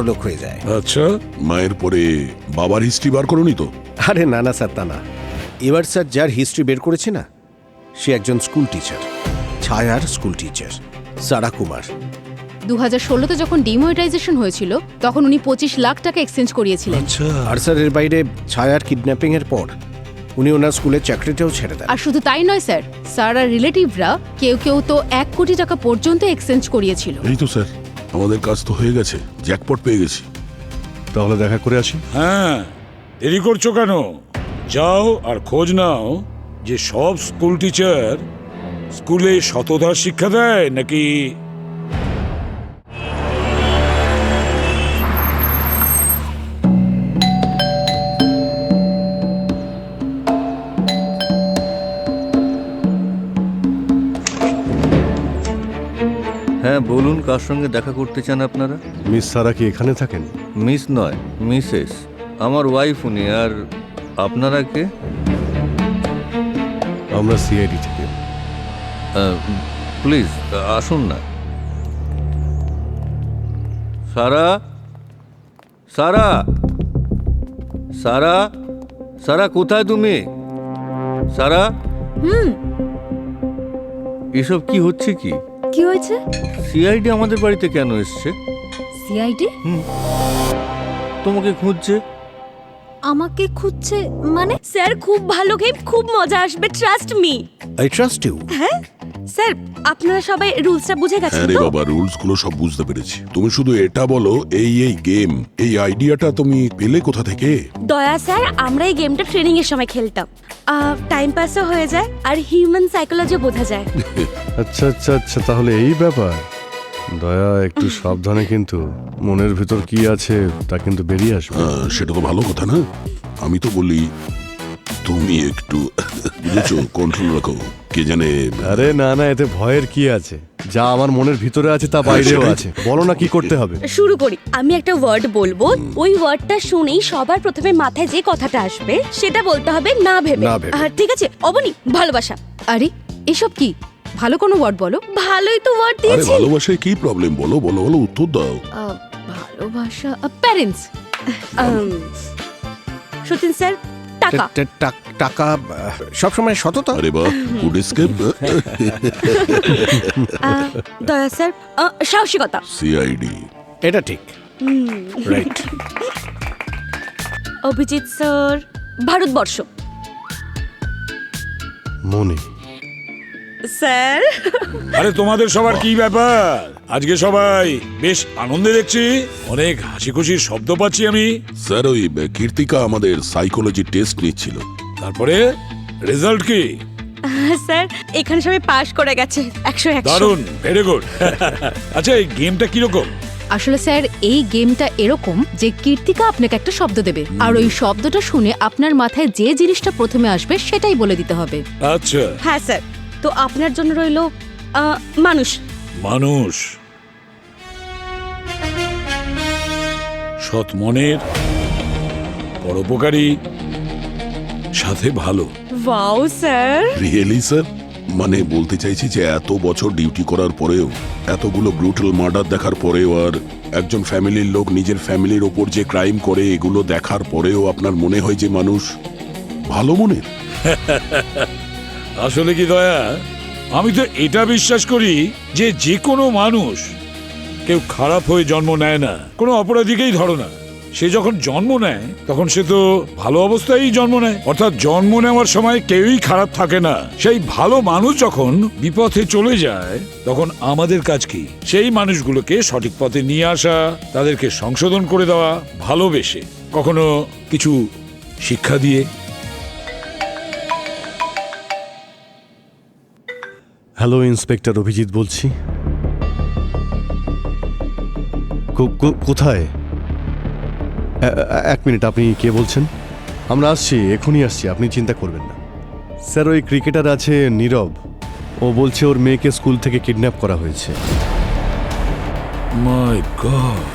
লোক হয়ে যায়। আচ্ছা, মায়ের পরে বাবার হিস্ট্রি বার করনি তো? আরে না না স্যার, তা না। এবার স্যার যার হিস্ট্রি বের করেছে না, সে একজন স্কুল টিচার, ছায়ার স্কুল টিচার, সারা কুমার। 2016-তে যখন ডিমনিটাইজেশন হয়েছিল তখন উনি 25 লাখ টাকা এক্সচেঞ্জ করিয়েছিলেন। আচ্ছা, আর স্যার এর বাইরে ছায়ার কিডন্যাপিং এর পর উনি ওনার স্কুলের চাকরিটাও ছেড়ে দেন। আর শুধু তাই নয় স্যার, সারার রিলেটিভরা কেউ কেউ তো 1 কোটি টাকা পর্যন্ত এক্সচেঞ্জ করিয়েছিল। এই তো স্যার, আমাদের কাজ তো হয়ে গেছে, জ্যাকপট পেয়ে গেছি। তাহলে দেখা করে আসি। হ্যাঁ, দেরি করছো কেন? যাও আর খোঁজ নাও যে সব স্কুল টিচার স্কুলে সততার শিক্ষা দেয় নাকি। হ্যাঁ বলুন, কার সঙ্গে দেখা করতে চান আপনারা? মিস সারা কি এখানে থাকেন? মিস নয়, মিসেস। আমার ওয়াইফ উনি। আর আপনারা কে? আমরা সিআইডি থেকে। প্লিজ আসুন না। সারা, সারা, সারা, সারা কোথায় তুমি? সারা, এসব কি হচ্ছে? কি কি হয়েছে? সিআইডি আমাদের বাড়িতে কেন এসছে? সিআইডি তোমাকে খুঁজছে। আমাকে খুঁজছে মানে? স্যার খুব ভালো গেম, খুব মজা আসবে, trust me. I trust you. হ্যাঁ স্যার, আপনারা সবাই রুলসটা বুঝে গেছেন হ্যাঁ রে তো? বাবা, রুলস গুলো সব বুঝতে পেরেছি। তুমি শুধু এটা বলো, এই গেম, এই আইডিয়াটা তুমি পেলে কোথা থেকে? দয়া স্যার, আমরা এই গেমটা ট্রেনিং এর সময় খেলতাম। টাইম পাসও হয়ে যায় আর হিউম্যান সাইকোলজি বোঝা যায়। আচ্ছা আচ্ছা আচ্ছা, তাহলে এই ব্যাপার। দয়া, একটু সাবধানে, কিন্তু মনের ভিতর কি আছে তা কিন্তু বেরিয়ে আসবে। সেটা তো ভালো কথা না? আমি তো বলি তুমি একটু বুঝেছো, কন্ট্রোল রাখো। কে জানে। আরে না না, এতে ভয়ের কি আছে? যা আমার মনের ভিতরে আছে তা বাইরেও সেটাই। আছে। বলো না কি করতে হবে। শুরু করি। আমি একটা ওয়ার্ড বলবো, ওই ওয়ার্ডটা শুনেই সবার প্রথমে মাথায় যে কথাটা আসবে সেটা বলতে হবে, না ভেবে। না ভেবে। ঠিক আছে? অবনি, ভালোবাসা। আরে এসব কি? ভালো কোনো ওয়ার্ড বলো। ভালোই তো ওয়ার্ড আরে দিয়েছি। ভালোবাসায় কি প্রবলেম? বলো বলো বলো, উত্তর দাও। ভালোবাসা, প্যারেন্টস। সতীন স্যার, টাকা। টাকা সবসময় সততা। আরে বাহ, গুড এসকেপ। দয়া স্যার, সাহসিকতা। সিআইডি। এটা ঠিক, রাইট। অভিজিৎ স্যার, ভারতবর্ষ। মনে। স্যার, আরে তোমাদের সবার কি ব্যাপার? আজকে সবাই বেশ আনন্দে দেখছি, অনেক হাসি খুশির শব্দ পাচ্ছি আমি। স্যার, ওই কীর্তিকা আমাদের সাইকোলজি টেস্ট নিচ্ছিল। তারপরে রেজাল্ট কি? স্যার এখানে সবাই পাশ করে গেছে 100-100। দারুণ, ভেরি গুড। আচ্ছা, এই গেমটা কিরকম? আসলে স্যার এই গেমটা এরকম যে কীর্তিকা আপনাকে একটা শব্দ দেবে, আর ওই শব্দটা শুনে আপনার মাথায় যে জিনিসটা প্রথমে আসবে সেটাই বলে দিতে হবে। আচ্ছা, হ্যাঁ স্যার, তো আপনার জন্য রইল মানুষ। মানুষ, সৎ মনের, পরোপকারী, সাথে ভালো। Wow sir. Really sir? মানে বলতে চাইছি যে এত বছর ডিউটি করার পরেও, এতগুলো ব্রুটাল মার্ডার দেখার পরেও, আর একজন ফ্যামিলির লোক নিজের ফ্যামিলির ওপর যে ক্রাইম করে, এগুলো দেখার পরেও আপনার মনে হয় যে মানুষ ভালো মনের? আসলে কি দয়া, আমি তো এটা বিশ্বাস করি যে যে কোনো মানুষ, কেউ খারাপ হয়ে জন্ম নেয় না। কোনো অপরাধীকেই ধরো না, সে যখন জন্ম নেয় তখন সে তো ভালো অবস্থায় জন্ম নেয়। অর্থাৎ জন্ম নেওয়ার সময় কেউই খারাপ থাকে না। সেই ভালো মানুষ যখন বিপথে চলে যায়, তখন আমাদের কাজ কি? সেই মানুষগুলোকে সঠিক পথে নিয়ে আসা, তাদেরকে সংশোধন করে দেওয়া, ভালোবেসে, কখনো কিছু শিক্ষা দিয়ে। হ্যালো, ইন্সপেক্টর অভিজিৎ বলছি। কোথায়? এক মিনিট, আপনি কে বলছেন? আমরা আসছি, এখনই আসছি, আপনি চিন্তা করবেন না। স্যার, ওই ক্রিকেটার আছে নীরব, ও বলছে ওর মেয়েকে স্কুল থেকে কিডন্যাপ করা হয়েছে। মাই গড!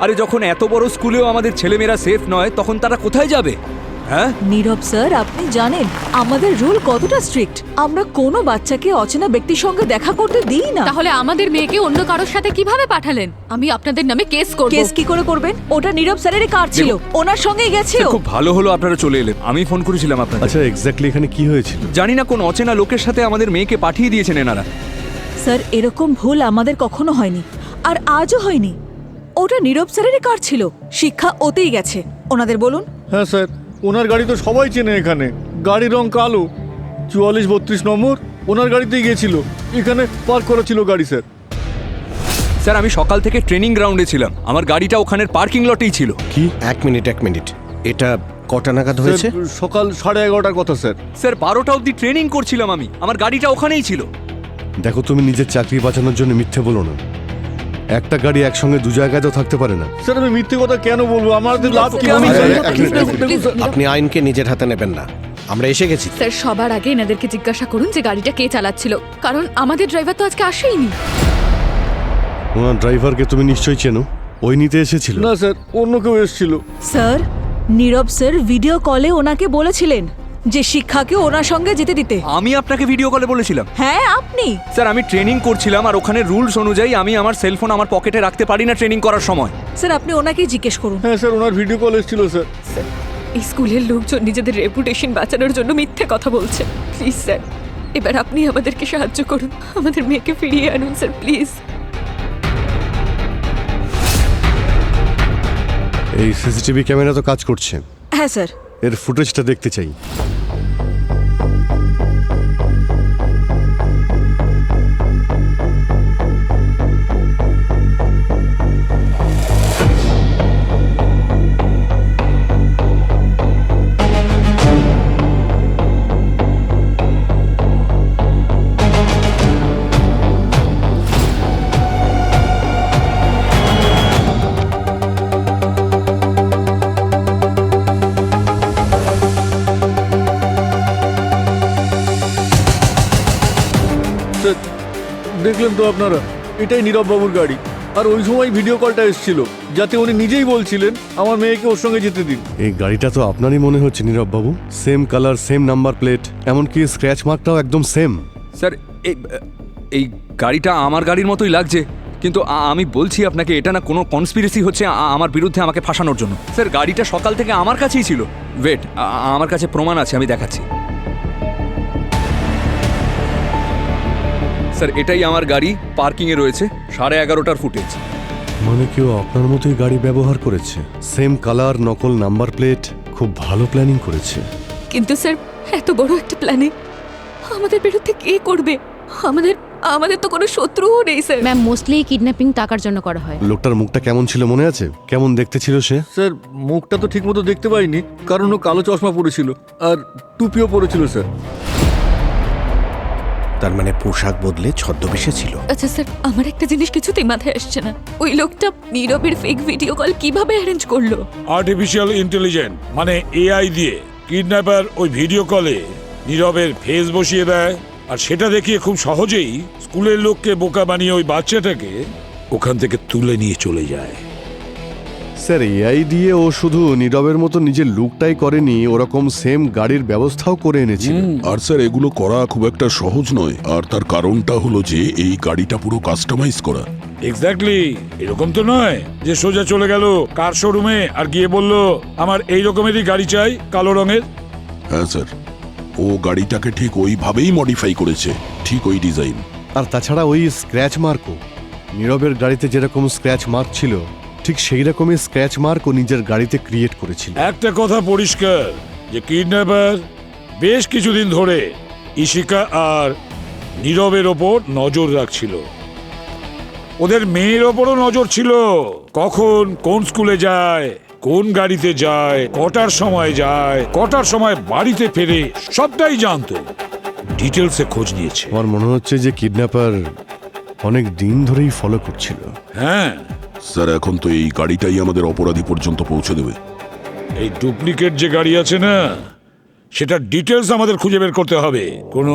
আরে যখন এত বড় স্কুলেও আমাদের ছেলেমেয়েরা সেফ নয়, তখন তারা কোথায় যাবে? হ্যাঁ নীরব স্যার, আপনি জানেন আমাদের রুল কতটা স্ট্রিক্ট। আমরা কোনো বাচ্চাকে অচেনা ব্যক্তির সঙ্গে দেখা করতে দিই না। তাহলে আমাদের মেয়েকে অন্য কারোর সাথে কিভাবে পাঠালেন? আমি আপনাদের নামে কেস করব। কেস কি করে করবেন? ওটা নীরব স্যারেরই কার ছিল, ওনার সঙ্গেই গেছে ও। খুব ভালো হলো আপনারা চলে এলেন, আমি ফোন করেছিলাম আপনাকে। আচ্ছা, এক্স্যাক্টলি এখানে কি হয়েছিল? জানি না কোন অচেনা লোকের সাথে আমাদের মেয়েকে পাঠিয়ে দিয়েছেন এনারা। স্যার, এরকম ভুল আমাদের কখনো হয়নি, আর আজও হয়নি। ওটা নীরব স্যারেরই কার ছিল, শিক্ষা ওতেই গেছে। ওনাদের বলুন। হ্যাঁ স্যার, ওনার গাড়ি তো সবাই চেনে এখানে। গাড়ির রং কালো, 4432 নম্বর। ওনার গাড়িতেই গিয়েছিল, এখানে পার্ক করা ছিল গাড়ি স্যার। স্যার আমি সকাল থেকে ট্রেনিং গ্রাউন্ডে ছিলাম, আমার গাড়িটা ওখানের পার্কিং লটেই ছিল। কি? এক মিনিট, এটা কটা নাগাদ হয়েছে? স্যার, সকাল 11:30টার কথা স্যার। স্যার 12টা অবধি ট্রেনিং করছিলাম আমি, আমার গাড়িটা ওখানেই ছিল। দেখো, তুমি নিজের চাকরি বাঁচানোর জন্য মিথ্যে বলো না। একটা গাড়ি একসঙ্গে দু জায়গায় তো থাকতে পারে না। স্যার আমি মিথ্যে কথা কেন বলবো? আমাদের লাভ কি? আমি- আরে, এক মিনিট। আপনি আইনকে নিজের হাতে নেবেন না, আমরা এসে গেছি। স্যার, সবার আগে এনাদেরকে জিজ্ঞাসা করুন যে গাড়িটা কে চালাচ্ছিল, কারণ আমাদের ড্রাইভার তো আজকে আসেইনি। ওনার ড্রাইভারকে তুমি নিশ্চয়ই চেনো, ওই নিতে এসেছিল। না স্যার, অন্য কেউ এসেছিল। স্যার, নীরব স্যার ভিডিও কলে ওনাকে বলেছিলেন যে শিক্ষাকে ওনার সঙ্গে যেতে দিতে। আমি আপনাকে ভিডিও কলে বলেছিলাম? হ্যাঁ, আপনি। স্যার আমি ট্রেনিং করছিলাম, আর ওখানে রুলস অনুযায়ী আমি আমার সেলফোন আমার পকেটে রাখতে পারি না ট্রেনিং করার সময়। স্যার, আপনি ওনাকেই জিজ্ঞেস করুন। হ্যাঁ স্যার, ওনার ভিডিও কল এসেছিল স্যার। এই স্কুলের লোকজন নিজেদের রেপুটেশন বাঁচানোর জন্য মিথ্যে কথা বলছে। প্লিজ স্যার, এবার আপনি আমাদেরকে সাহায্য করুন, আমাদের মেয়েকে ফিরিয়ে আনুন স্যার, প্লিজ। এই সিসিটিভি ক্যামেরা তো কাজ করছে, হ্যাঁ স্যার। এর ফুটেজটা দেখতে চাই। স্যার দেখলেন তো আপনারা, এটাই নীরব বাবুর গাড়ি। আর ওই সময় ভিডিও কলটা এসেছিল, যাতে উনি নিজেই বলছিলেন আমার মেয়েকে ওর সঙ্গে যেতে দিন। এই গাড়িটা তো আপনারই মনে হচ্ছে নীরব বাবু। Same colour, same number plate, এমনকি স্ক্র্যাচ মার্কটাও একদম সেম। স্যার এই গাড়িটা আমার গাড়ির মতোই লাগছে, কিন্তু আমি বলছি আপনাকে এটা না কোনো কনস্পিরেসি হচ্ছে আমার বিরুদ্ধে আমাকে ফাঁসানোর জন্য। স্যার গাড়িটা সকাল থেকে আমার কাছেই ছিল। ওয়েট, আমার কাছে প্রমাণ আছে, আমি দেখাচ্ছি। স্যার এটাই আমার গাড়ি, পার্কিংয়ে রয়েছে, 11:30টার ফুটেজ। মানে কেউ আপনার মতোই গাড়ি ব্যবহার করেছে, সেম কালার, নকল নাম্বার প্লেট। খুব ভালো প্ল্যানিং করেছে। কিন্তু স্যার, এত বড় একটা প্ল্যানিং আমাদের বিরুদ্ধে কে করবে? আমাদের তো কোনো শত্রুও নেই স্যার। ম্যাম, মোস্টলি কিডন্যাপিং টাকার জন্য করা হয়। লোকটার মুখটা কেমন ছিল মনে আছে? কেমন দেখতে ছিল সে? স্যার মুখটা তো ঠিক মতো দেখতে পাইনি, কারণ ও কালো চশমা পরেছিল আর টুপিও পরেছিল স্যার। তার মানে পোশাক বদলে ছদ্মবেশে ছিল। আচ্ছা স্যার, আমার একটা জিনিস কিছুতেই মাথায় আসছে না, ওই লোকটা নীরবের ফেক ভিডিও কল কিভাবে অ্যারেঞ্জ করলো? আর্টিফিশিয়াল ইন্টেলিজেন্স মানে এআই দিয়ে কিডন্যাপার ওই ভিডিও কলে নীরবের ফেস বসিয়ে দেয়, আর সেটা দেখিয়ে খুব সহজেই স্কুলের লোককে বোকা বানিয়ে ওই বাচ্চাটাকে ওখান থেকে তুলে নিয়ে চলে যায়। স্যার, এআই দিয়ে ও শুধু নীরবের মতো নিজের লুকটাই করেনি, ওরকম সেম গাড়ির ব্যবস্থাও করে এনেছিল। আর স্যার এগুলো করা খুব একটা সহজ নয়, আর তার কারণটা হলো যে এই গাড়িটা পুরো কাস্টমাইজ করা। এক্স্যাক্টলি, এরকম তো নয় যে সোজা চলে গেল কার শোরুমে আর গিয়ে বলল আমার এই রকমেরই গাড়ি চাই, কালো রঙের। হ্যাঁ স্যার, ও গাড়িটাকে ঠিক ওইভাবেই মডিফাই করেছে, ঠিক ওই ডিজাইন। আর তাছাড়া ওই স্ক্র্যাচ মার্কও, নীরবের গাড়িতে যেরকম স্ক্র্যাচ মার্ক ছিল ঠিক সেই রকমই স্ক্র্যাচ মার্ক ও নিজের গাড়িতে ক্রিয়েট করেছিল। একটা কথা পরিষ্কার যে কিডন্যাপার বেশ কিছুদিন ধরে ইশিকা আর নীরবের ওপর নজর রাখছিল। ওদের মেয়ের ওপরও নজর ছিল, কখন কোন স্কুলে যায়, কোন গাড়িতে যায়, কটার সময় যায়, কটার সময় বাড়িতে ফেরে, সবটাই জানতো। ডিটেলসে খোঁজ নিয়েছে। আমার মনে হচ্ছে যে কিডন্যাপার অনেক দিন ধরেই ফলো করছিল। হ্যাঁ স্যার এখন তো এই গাড়িটাই আমাদের অপরাধী পর্যন্ত পৌঁছে দেবে। এই ডুপ্লিকেট যে গাড়ি আছে না, সেটার ডিটেলস আমাদের খুঁজে বের করতে হবে। কোনো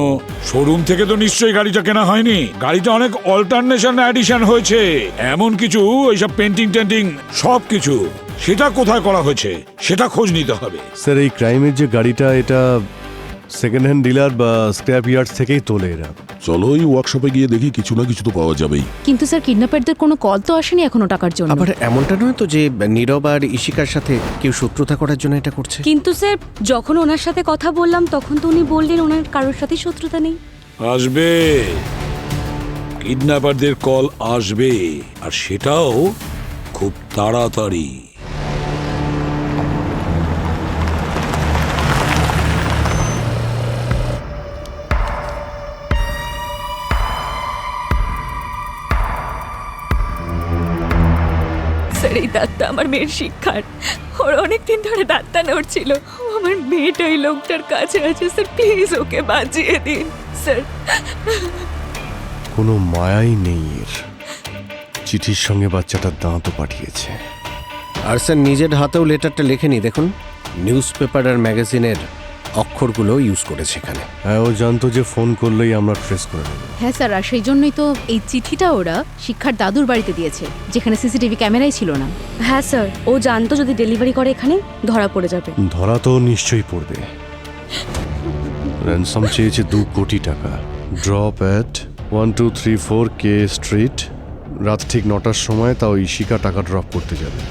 শোরুম থেকে তো নিশ্চয়ই গাড়িটা কেনা হয়নি, গাড়িটা অনেক অল্টারনেশন অ্যাডিশন হয়েছে, এমন কিছু, ওইসব পেন্টিং টেন্টিং সব কিছু সেটা কোথায় করা হয়েছে সেটা খোঁজ নিতে হবে। স্যার এই ক্রাইমের যে গাড়িটা, এটা সেকেন্ড হ্যান্ড ডিলার বা স্ক্র্যাপ ইয়ার্ড থেকেই তোলে এরা। চলো ওই ওয়ার্কশপে গিয়ে দেখি, কিছু না কিছু তো পাওয়া যাবেই। কিন্তু স্যার কিডন্যাপারদের কোনো কল তো আসেনি এখনো টাকার জন্য। আবার এমনটা নয় তো যে নীরব আর ইশিকার সাথে কেউ শত্রুতা করার জন্য এটা করছে। কিন্তু স্যার যখন ওনার সাথে কথা বললাম তখন তো উনি বললেন ওনার কারোর সাথে শত্রুতা নেই। আসবে, কিডন্যাপারদের কল আসবে, আর সেটাও খুব তাড়াতাড়ি। স্যার এই দাঁতটা আমার মেয়ের শিক্ষার, ওর অনেকদিন ধরে দাঁতটা নড়ছিল। আমার মেয়েটা ওই লোকটার কাছে আছে স্যার, প্লিজ ওকে বাঁচিয়ে দিন স্যার। কোনো মায়াই নেই এর। চিঠির সঙ্গে বাচ্চাটার দাঁতও পাঠিয়েছে। আর স্যার নিজের হাতেও লেটারটা লেখেনি, দেখুন নিউজ পেপার আর ম্যাগাজিনের অক্ষরগুলো ইউজ করেছে এখানে। হ্যাঁ, ও জানতো যে ফোন করলেই আমরা ট্রেস করে নেব। হ্যাঁ স্যার, আর সেই জন্যই তো এই চিঠিটা ওরা শিক্ষার দাদুর বাড়িতে দিয়েছে, যেখানে সিসিটিভি ক্যামেরাই ছিল না। হ্যাঁ স্যার, ও জানতো যদি ডেলিভারি করে এখানে ধরা পড়ে যাবে। ধরা তো নিশ্চয়ই পড়বে। র্যানসাম চেয়েছে 2 কোটি টাকা। ড্রপ অ্যাট 1234 কে স্ট্রিট, রাত ঠিক 9টার সময়। তাও ইশিকা টাকা ড্রপ করতে যাবে,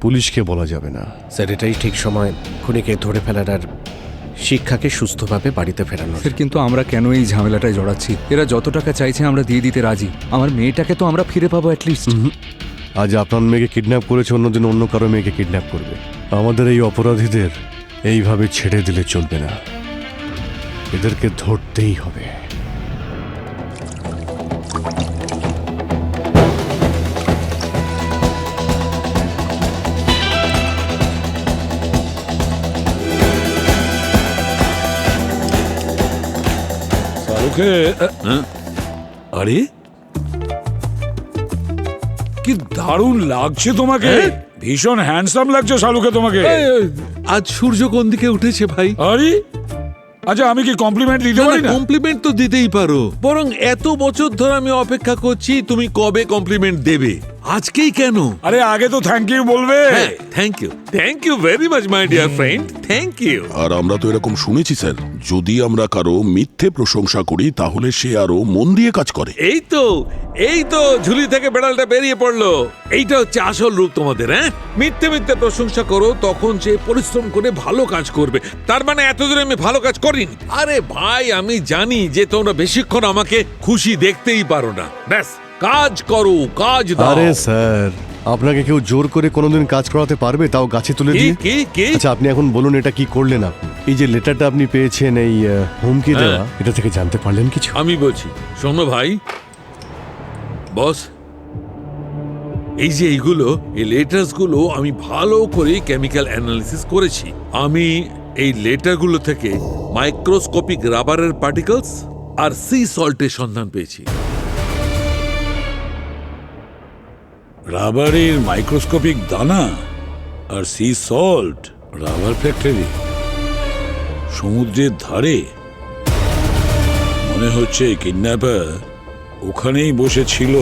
পুলিশকে বলা যাবে না। স্যার এটাই ঠিক সময় খুনিকে ধরে ফেলার আর শিক্ষাকে সুস্থভাবে বাড়িতে ফেরানোর। স্যার কিন্তু আমরা কেন এই ঝামেলাটায় জড়াচ্ছি? এরা যত টাকা চাইছে আমরা দিয়ে দিতে রাজি। আমার মেয়েটাকে তো আমরা ফিরে পাবো অ্যাটলিস্ট। আজ আপনার মেয়েকে কিডন্যাপ করেছে, অন্যদিন অন্য কারো মেয়েকে কিডন্যাপ করবে। আমাদের এই অপরাধীদের এইভাবে ছেড়ে দিলে চলবে না, এদেরকে ধরতেই হবে। শাহরুখে, আরে কি দারুণ লাগছে তোমাকে, ভীষণ হ্যান্ডসাম লাগছে শাহরুখে তোমাকে। আজ সূর্য কোন দিকে উঠেছে ভাই? আরে আচ্ছা, আমি কি কমপ্লিমেন্ট দিতে পারি না? কমপ্লিমেন্ট তো দিতেই পারো, বরং এত বছর ধরে আমি অপেক্ষা করছি তুমি কবে কমপ্লিমেন্ট দেবে, আজকেই কেন? আরে আগে তো থ্যাংক ইউ বলবে। Thank you very much my dear friend, thank you. আর আমরা তো এরকম শুনেছি স্যার, যদি আমরা কারো মিথ্যে প্রশংসা করি তাহলে সে আরো মন দিয়ে কাজ করে। এই তো ঝুলি থেকে বেড়ালটা বেরিয়ে পড়লো। এইটা হচ্ছে আসল রূপ তোমাদের। হ্যাঁ, মিথ্যে মিথ্যে প্রশংসা করো, তখন সে পরিশ্রম করে ভালো কাজ করবে। তার মানে এতদিন আমি ভালো কাজ করিনি। আরে ভাই, আমি জানি যে তোমরা বেশিক্ষণ আমাকে খুশি দেখতেই পারো না। ব্যাস কাজ করো, কাজ দাও। আরে স্যার, আপনাকে কেউ জোর করে কোনোদিন কাজ করাতে পারবে, তাও গাছে তুলে দিয়ে? কি? আচ্ছা আপনি এখন বলুন, এটা কি করলেন আপনি? এই যে লেটারটা আপনি পেয়েছেন, এই হুমকি দেওয়া, এটা থেকে জানতে পারলেন কিছু? আমি বলছি, শোনো ভাই বস, এই যে এইগুলো, এই লেটার্স গুলো আমি ভালো করে কেমিক্যাল অ্যানালিসিস করেছি। আমি এই লেটারগুলো থেকে মাইক্রোস্কোপিক রাবারের পার্টিকেলস আর সি সল্টের সন্ধান পেয়েছি। রাবারের মাইক্রোস্কোপিক দানা আর সি সল্ট, রাবার ফ্যাক্টরি সমুদ্রের ধারে। মনে হচ্ছে কিডন্যাপার ওখানেই বসেছিল,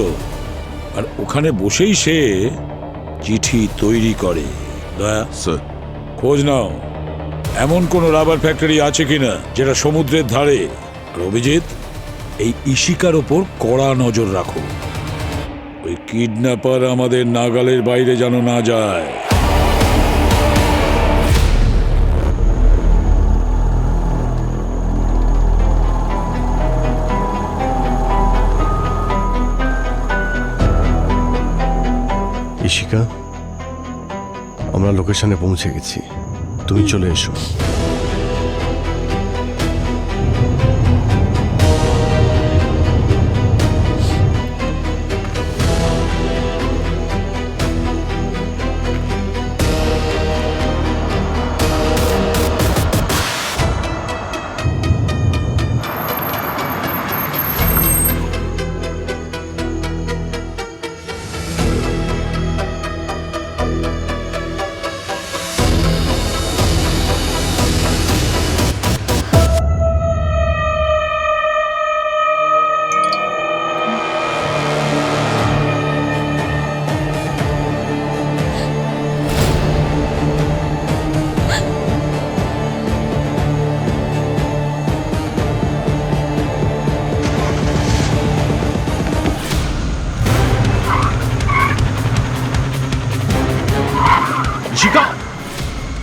আর ওখানে বসেই সে চিঠি তৈরি করে। দয়া স্যার, খোঁজ নাও এমন কোন রাবার ফ্যাক্টরি আছে কিনা যেটা সমুদ্রের ধারে। আর অভিজিৎ, এই ইশিকার ওপর কড়া নজর রাখো, ওই কিডন্যাপার আমাদের নাগালের বাইরে যেন না যায়। ইশিকা, আমরা লোকেশনে পৌঁছে গেছি, তুমি চলে এসো।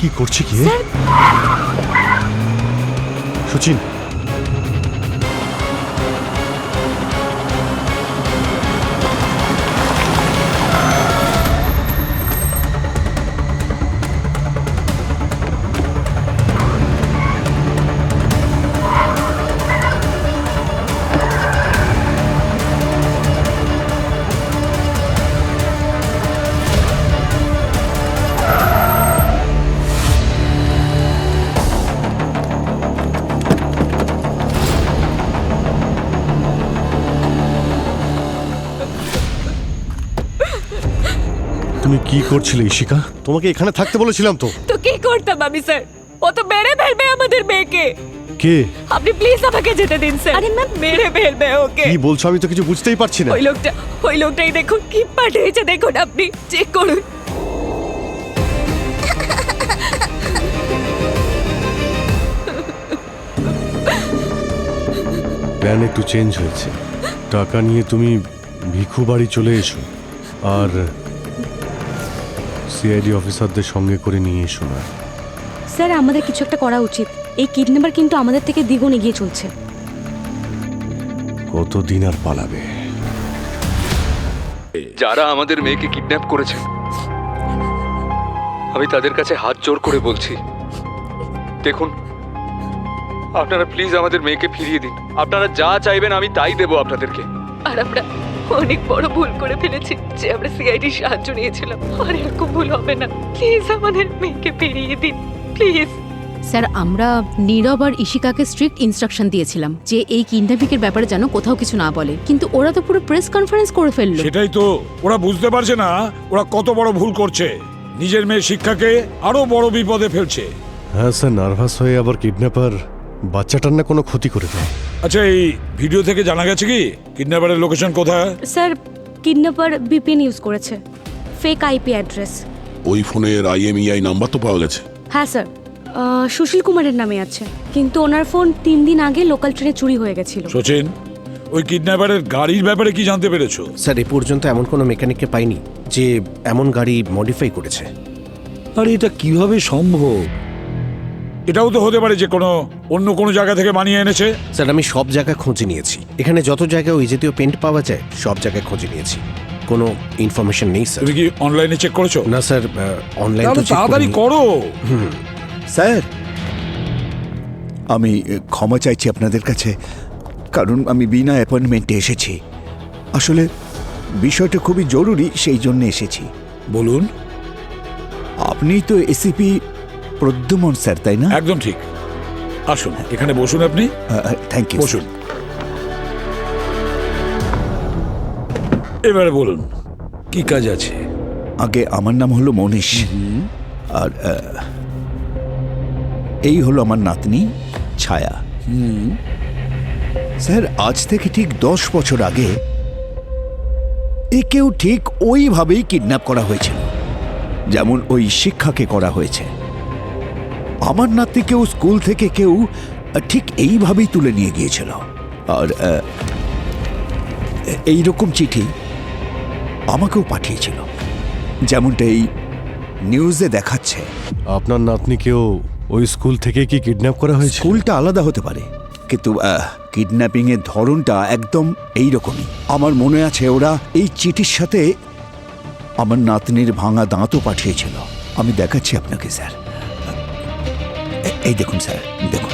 কি করছে কি সচিন? তুমি কি করছিলে ঈশিকা? তোমাকে এখানে থাকতে বলেছিলাম তো। তো কি করতাম আমি স্যার? ও তো মেরে ফেলবে আমাদের মেয়েকে। কে? আপনি প্লিজ আমাকে যেতে দিন স্যার। আরে ম্যাম, মেরে ফেলবে ওকে। কি বলছো? আমি তো কিছু বুঝতেই পারছি না। ওই লোকটাই দেখুন কি পাঠিয়েছে, দেখুন আপনি চেক করুন। প্ল্যান একটু চেঞ্জ হয়েছে। টাকা নিয়ে তুমি ভিখু বাড়ি চলে এসো আর সিআইডি অফিসারদের সঙ্গে করে নিয়ে এসো না। স্যার আমাদের কিছু একটা করা উচিত। এই কিডন্যাপার কিন্তু আমাদের থেকে দ্বিগুণ এগিয়ে চলছে। কতদিন আর পালাবে? যারা আমাদের মেয়েকে কিডন্যাপ করেছে, আমি তাদের কাছে হাত জোর করে বলছি, দেখুন আপনারা প্লিজ আমাদের মেয়েকে ফিরিয়ে দিন। আপনারা যা চাইবেন আমি তাই দেবো আপনাদেরকে। আর আমরা অনেক বড় ভুল করে ফেলেছি যে আমরা সিআইডি সাহায্য নিয়েছিলাম। আর এরকম ভুল হবে না। প্লিজ আমাদের মেয়েকে ফিরিয়ে দিন প্লিজ। স্যার আমরা নীরব আর ঈশিকাকে স্ট্রিক্ট ইনস্ট্রাকশন দিয়েছিলাম যে এই কিডন্যাপিংয়ের ব্যাপারে যেন কোথাও কিছু না বলে, কিন্তু ওরা তো পুরো প্রেস কনফারেন্স করে ফেললো। সেটাই তো, ওরা বুঝতে পারছে না ওরা কত বড় ভুল করছে। নিজের মেয়ে শিক্ষাকে আরো বড় বিপদে ফেলছে। হ্যাঁ স্যার, নার্ভাস হয়ে আবার কিডন্যাপার বাচ্চাটার না কোনো ক্ষতি করে দেয়। আচ্ছা, এই ভিডিও থেকে জানা গেছে কি কিডন্যাপারের লোকেশন কোথায়? স্যার কিডন্যাপার VPN ইউজ করেছে, ফেক IP অ্যাড্রেস। ওই ফোনের IMEI নাম্বার তো পাওয়া গেছে? হ্যাঁ স্যার, সুশীল কুমারের নামে আছে, কিন্তু ওনার ফোন 3 দিন আগে লোকাল ট্রেনে চুরি হয়ে গেছিল। সচিন, ওই কিডন্যাপারের গাড়ির ব্যাপারে কি জানতে পেরেছো? স্যার এ পর্যন্ত এমন কোনো মেকানিককে পাইনি যে এমন গাড়ি মডিফাই করেছে। আর এটা কিভাবে সম্ভব? এটাও তো হতে পারে যে অন্য কোনো জায়গা থেকে বানিয়ে এনেছে। স্যার আমি সব জায়গায় খোঁজ নিয়েছি, এখানে যত জায়গায় ওই জাতীয় পেন্ট পাওয়া যায় সব জায়গায় খোঁজ নিয়েছি, কোনো ইনফরমেশন নেই স্যার। তুমি কি অনলাইনে চেক করেছো? না স্যার, অনলাইন তো চেক তাড়াতাড়ি করিনি। করো। স্যার আমি ক্ষমা চাইছি আপনাদের কাছে, কারণ আমি বিনা অ্যাপয়েন্টমেন্টে এসেছি। আসলে বিষয়টা খুবই জরুরি, সেই জন্য এসেছি। বলুন। আপনি তো ACP প্রদ্যুমন স্যার, তাই না? একদম ঠিক। আসুন, এখানে বসুন আপনি। Thank you. বসুন। এবারে বলুন কি কাজ আছে? আগে আমার নাম হলো মনীষ, আর এই হলো আমার নাতনি ছায়া। স্যার আজ থেকে ঠিক 10 বছর আগে একেও ঠিক ওইভাবেই কিডন্যাপ করা হয়েছিল, যেমন ওই শিক্ষাকে করা হয়েছে। আমার নাতনিকেও স্কুল থেকে কেউ ঠিক এইভাবেই তুলে নিয়ে গিয়েছিল। আর এইরকম চিঠি আমাকেও পাঠিয়েছিল, যেমনটা এই নিউজে দেখাচ্ছে। আপনার নাতনিকেও ওই স্কুল থেকে কি কিডন্যাপ করা হয়েছে? স্কুলটা আলাদা হতে পারে, কিন্তু কিডন্যাপিং এর ধরনটা একদম এইরকমই। আমার মনে আছে ওরা এই চিঠির সাথে আমার নাতনির ভাঙা দাঁতও পাঠিয়েছিল। আমি দেখাচ্ছি আপনাকে স্যার, এই দেখুন স্যার, দেখুন।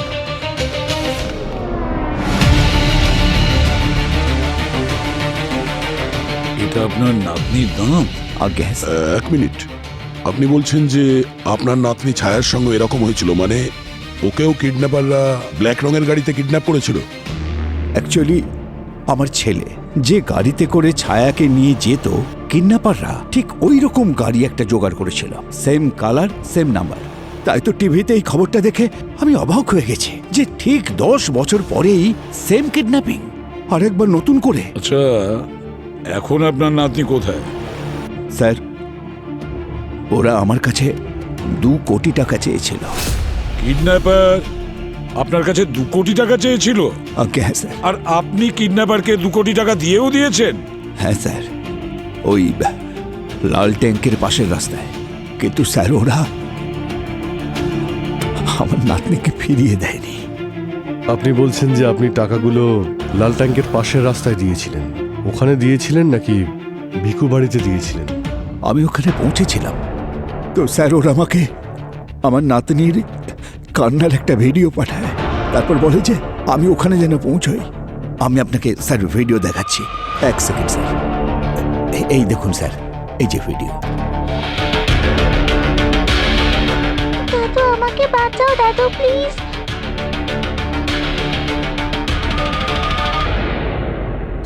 এটা আপনার নাতনির দাঁত? আগে এক মিনিট, আপনি বলছেন যে আপনার নাতনি ছায়ার সঙ্গে এরকম হয়েছিল, মানে ওকেও কিডন্যাপাররা ব্ল্যাক রঙের গাড়িতে কিডন্যাপ করেছিল? অ্যাকচুয়ালি আমার ছেলে যে গাড়িতে করে ছায়াকে নিয়ে যেত, কিডন্যাপাররা ঠিক ওই রকম গাড়ি একটা জোগাড় করেছিল, সেম কালার সেম নাম্বার। তাই তো টিভিতে এই খবরটা দেখে আমি অবাক হয়ে গেছি যে ঠিক 10 বছর পরেই সেম কিডন্যাপিং, আরেকবার নতুন করে। আচ্ছা, এখন আপনার নাতনি কোথায়? স্যার ওরা আমার কাছে 2 কোটি টাকা চেয়েছিল। কিডন্যাপার আপনার কাছে 2 কোটি টাকা চেয়েছিল? হ্যাঁ স্যার। আর আপনি কিডন্যাপারকে 2 কোটি টাকা দিয়েও দিয়েছেন? হ্যাঁ স্যার, ওই লাল ট্যাঙ্কের পাশের রাস্তায়। কিন্তু স্যার ওরা আমার নাতনিকে ফিরিয়ে দেয়নি। আপনি বলছেন যে আপনি টাকাগুলো লাল ট্যাঙ্কের পাশের রাস্তায় দিয়েছিলেন, ওখানে দিয়েছিলেন নাকি ভিকু বাড়িতে দিয়েছিলেন? আমি ওখানে পৌঁছেছিলাম তো স্যার ওরা আমাকে আমার নাতনির কান্নার একটা ভিডিও পাঠায়, তারপর বলে যে আমি ওখানে যেন পৌঁছই। আমি আপনাকে স্যার ভিডিও দেখাচ্ছি, এক সেকেন্ড স্যার। এই দেখুন স্যার, এই যে ভিডিও। দাদু আমাকে বাঁচাও দাদু please.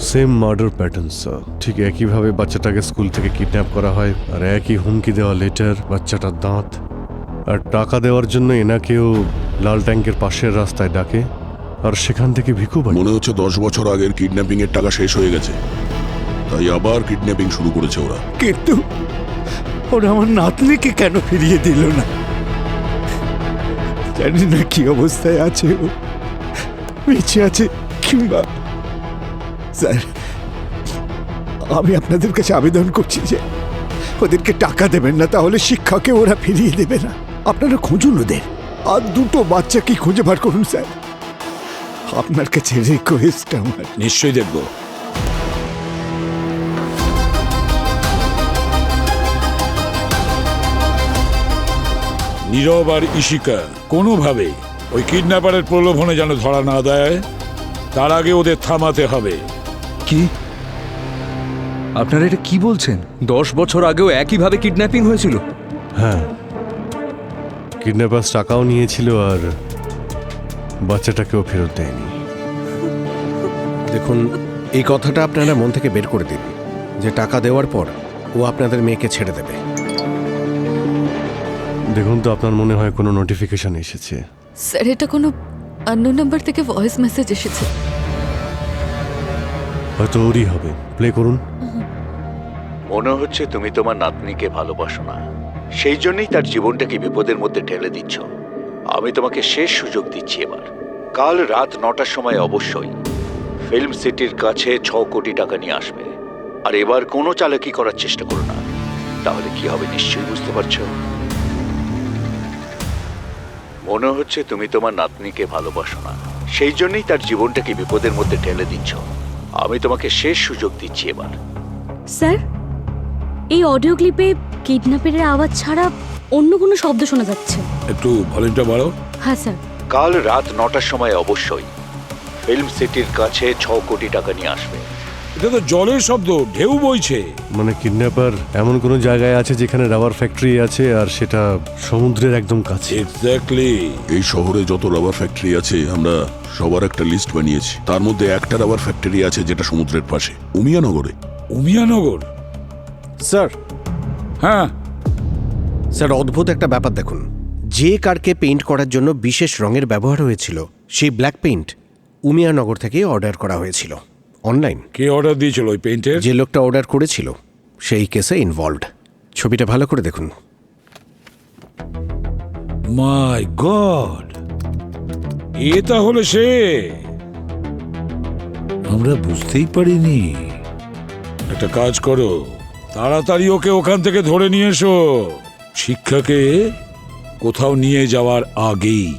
Same murder pattern sir, ঠিক একইভাবে বাচ্চাটাকে স্কুল থেকে কিডন্যাপ করা হয়, আর একই হুমকি দেওয়া লেটার, বাচ্চাটার দাঁত, আর টাকা দেওয়ার জন্য এনাকেও লাল ট্যাঙ্কের পাশের রাস্তায় ডাকে, আর সেখান থেকে ভিকু বাড়ি। মনে হচ্ছে 10 বছর আগের কিডন্যাপিং এর টাকা শেষ হয়ে গেছে, তাই আবার কিডন্যাপিং শুরু করেছে ওরা। কিন্তু ওরা আমার নাতনিকে কেন ফিরিয়ে দিল না? জানি না কি অবস্থায় আছে ও, বেঁচে আছে কিংবা। স্যার আমি আপনাদের কাছে আবেদন করছি যে ওদেরকে টাকা দেবেন না, তাহলে শিক্ষাকে ওরা ফিরিয়ে দেবে না। আপনারা খুঁজুন ওদের, আর দুটো বাচ্চাকে খুঁজে বার করুন স্যার। আপনার কাছে রিকোয়েস্ট আমার। নিশ্চয়ই দেখব। নীরব আর ইশিকা কোনোভাবে ওই কিডন্যাপারের প্রলোভনে যেন ধরা না দেয়, তার আগে ওদের থামাতে হবে। কি আপনারা এটা কি বলছেন? 10 বছর আগেও একইভাবে কিডন্যাপিং হয়েছিল? হ্যাঁ, কিডন্যাপার টাকাও নিয়েছিল আর বাচ্চাটাকেও ফেরত দেয়নি। দেখুন, এই কথাটা আপনারা মন থেকে বের করে দিন যে টাকা দেওয়ার পর ও আপনাদের মেয়েকে ছেড়ে দেবে। দেখুন তো, আপনার মনে হয় কোনো নোটিফিকেশন এসেছে? স্যার, এটা কোনো আননোন নাম্বার থেকে ভয়েস মেসেজ এসেছে। হয়তো ওরই হবে, প্লে করুন। মনে হচ্ছে তুমি তোমার নাতনিকে ভালোবাসো না, সেই জন্যই তার জীবনটাকে বিপদের মধ্যে ঠেলে দিচ্ছ। আমি তোমাকে শেষ সুযোগ দিচ্ছি এবার। কাল রাত 9টার সময় অবশ্যই ফিল্ম সিটির কাছে 6 কোটি টাকা নিয়ে আসবে। আর এবার কোনো চালাকি করার চেষ্টা করো না, তাহলে কি হবে নিশ্চয়ই বুঝতে পারছো। মনে হচ্ছে তুমি তোমার নাতনিকে ভালোবাসো না, সেই জন্যই তার জীবনটাকে বিপদের মধ্যে ঠেলে দিচ্ছ। আমি তোমাকে শেষ সুযোগ দিচ্ছি এবার। স্যার, এই অডিও ক্লিপে কিডন্যাপের আওয়াজ ছাড়া অন্য কোনো শব্দ শোনা যাচ্ছে। একটু ভলিউমটা বাড়াও। হ্যাঁ স্যার। কাল রাত 9টার সময় অবশ্যই ফিল্ম সিটির কাছে 6 কোটি টাকা নিয়ে আসবে। এটা তো জলের শব্দ, ঢেউ বইছে। মানে কিডন্যাপার এমন কোনো জায়গায় আছে যেখানে রাবার ফ্যাক্টরি আছে, আর সেটা সমুদ্রের একদম কাছে। এক্স্যাক্টলি। এই শহরে যত রাবার ফ্যাক্টরি আছে আমরা সবার একটা লিস্ট বানিয়েছি, তার মধ্যে একটা রাবার ফ্যাক্টরি আছে যেটা সমুদ্রের পাশে, উমিয়ানগরে। উমিয়ানগর? স্যার। হ্যাঁ স্যার, অদ্ভুত একটা ব্যাপার দেখুন। যে কারকে পেইন্ট করার জন্য বিশেষ রঙের ব্যবহার হয়েছিল, সেই ব্ল্যাক পেইন্ট উমিয়ানগর থেকে অর্ডার করা হয়েছিল অনলাইন। কে অর্ডার দিয়েছিল ওই পেইন্টের? যে লোকটা অর্ডার করেছিল সেই কেসে ইনভলভড। ছবিটা ভালো করে দেখুন। মাই গড, এ তাহলে সে? আমরা বুঝতেই পারিনি। একটা কাজ করো, তাড়াতাড়ি ওকে ওখান থেকে ধরে নিয়ে এসো, শিক্ষাকে কোথাও নিয়ে যাওয়ার আগেই।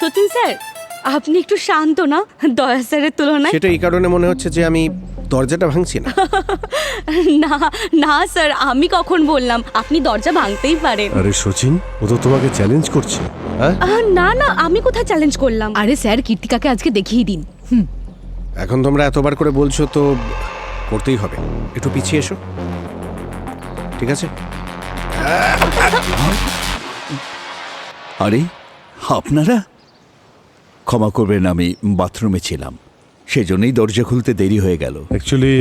সতীন স্যার, আপনি একটু শান্ত না দয়া স্যারের তুলনায়? সেটা এই কারণে মনে হচ্ছে যে আমি দরজাটা ভাঙছি না। না না স্যার, আমি কখন বললাম? আপনি দরজা ভাঙতেই পারেন। আরে সচিন, ও তো তোমাকে চ্যালেঞ্জ করছে। হ্যাঁ, না না, আমি কোথায় চ্যালেঞ্জ করলাম? আরে স্যার, কীর্তিকাকে আজকে দেখিয়ে দিন। এখন তোমরা এতবার করে বলছো তো করতেই হবে। একটু পিছিয়ে এসো, ঠিক আছে? আরে আপনারা ক্ষমা করবেন, আমি বাথরুমে ছিলাম, সেজন্যই দরজা খুলতে দেরি হয়ে গেল। অ্যাকচুয়ালি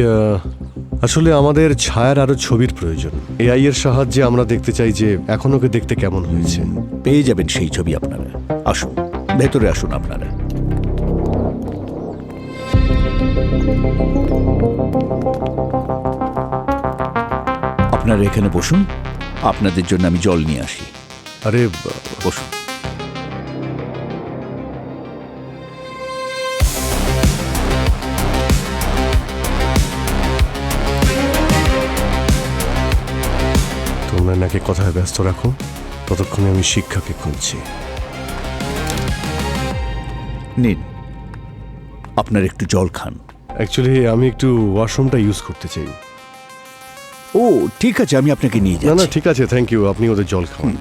আসলে আমাদের ছায়ার আরো ছবির প্রয়োজন। এআই এর সাহায্যে আমরা দেখতে চাই যে এখন ওকে দেখতে কেমন হয়েছে। পেয়ে যাবেন সেই ছবি আপনারা। আসুন, ভেতরে আসুন আপনারা। আপনারা এখানে বসুন, আপনাদের জন্য আমি জল নিয়ে আসি। আরে বসুন। তোমরা নাকি কথায় ব্যস্ত রাখো, ততক্ষণে আমি শিক্ষাকে খুঁজছি। নিন, আপনার একটু জল খান। অ্যাকচুয়ালি আমি একটু ওয়াশরুমটা ইউজ করতে চাই। ও ঠিক আছে, আমি আপনাকে নিয়ে না না যাচ্ছি। ঠিক আছে, থ্যাংক ইউ। আপনি ওদের জল খাওয়ান।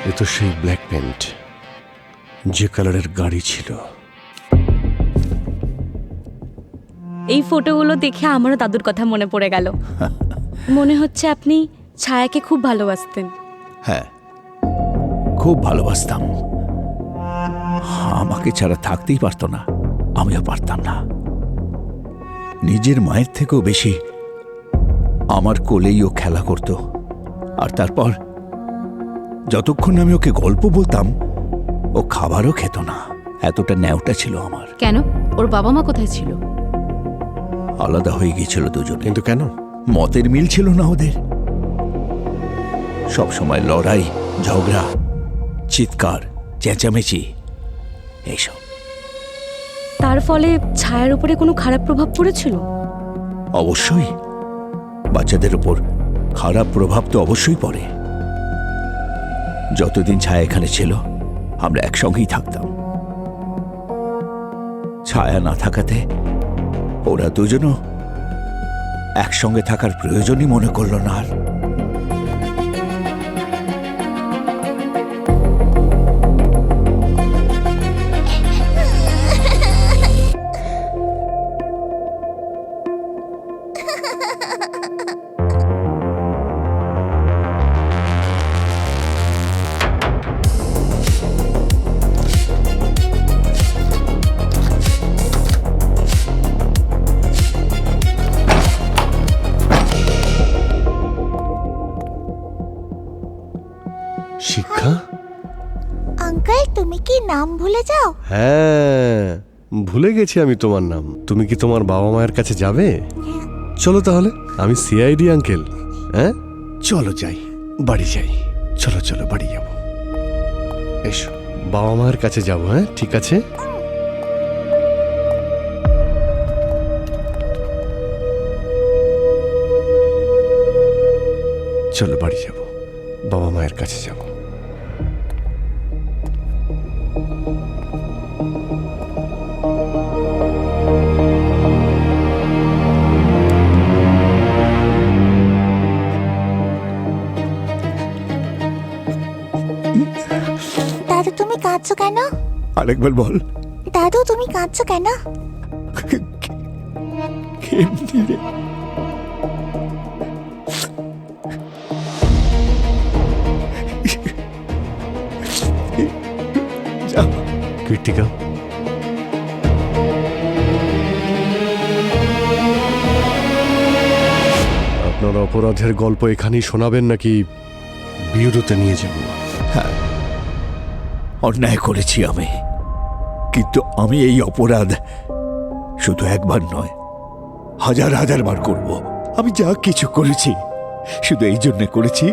এ তো সেই ব্ল্যাক পেন্ট যে কালারের গাড়ি ছিল। এই ফটোগুলো দেখে আমারও দাদুর কথা মনে পড়ে গেল। মনে হচ্ছে আপনি ছায়াকে খুব ভালোবাসতেন। হ্যাঁ, খুব ভালোবাসতাম। আমাকে ছাড়া থাকতেই পারতো না, আমিও পারতাম না। নিজের মায়ের থেকেও বেশি আমার কোলেই ও খেলা করত। আর তারপর যতক্ষণ আমি ওকে গল্প বলতাম, ও খাবারও খেত না। এতটা ন্যাওটা ছিল আমার। কেন? ওর বাবা মা কোথায় ছিল? আলাদা হয়ে গিয়েছিল দুজনে। কিন্তু কেন? মতের মিল ছিল না ওদের। সব সময় লড়াই, ঝগড়া, চিৎকার, চেঁচামেচি, এইসব। তার ফলে ছায়ার উপরে কোনো খারাপ প্রভাব পড়েছিল? অবশ্যই, বাচ্চাদের উপর খারাপ প্রভাব তো অবশ্যই পড়ে। যতদিন ছায়া এখানে ছিল, আমরা একসঙ্গেই থাকতাম। ছায়া না থাকাতে ওরা দুজনও একসঙ্গে থাকার প্রয়োজনই মনে করল না আর। শিক্ষা? আঙ্কেল, তুমি কি নাম ভুলে যাও? হ্যাঁ, ভুলে গেছি আমি তোমার নাম। তুমি কি তোমার বাবা মায়ের কাছে যাবে? চলো তাহলে, আমি সিআইডি আঙ্কেল। হ্যাঁ চলো যাই, বাড়ি যাই। চলো চলো বাড়ি যাব। এসো, বাবা মায়ের কাছে যাবো। হ্যাঁ ঠিক আছে। চলো বাড়ি যাব, বাবা মায়ের কাছে যাব। দাদু, তুমি কাঁদছো কেন? আরেকবার বল। দাদু তুমি কাঁদছো কেন? কেমনি রে? কীর্তিকা, আপনার অপরাধের গল্প এখানেই শোনাবেন নাকি বিউরোতে নিয়ে যাব? হ্যাঁ, অন্যায় করেছি আমি, কিন্তু আমি এই অপরাধ শুধু একবার নয়, হাজার হাজার বার করব। আমি যা কিছু করেছি শুধু এই জন্য করেছি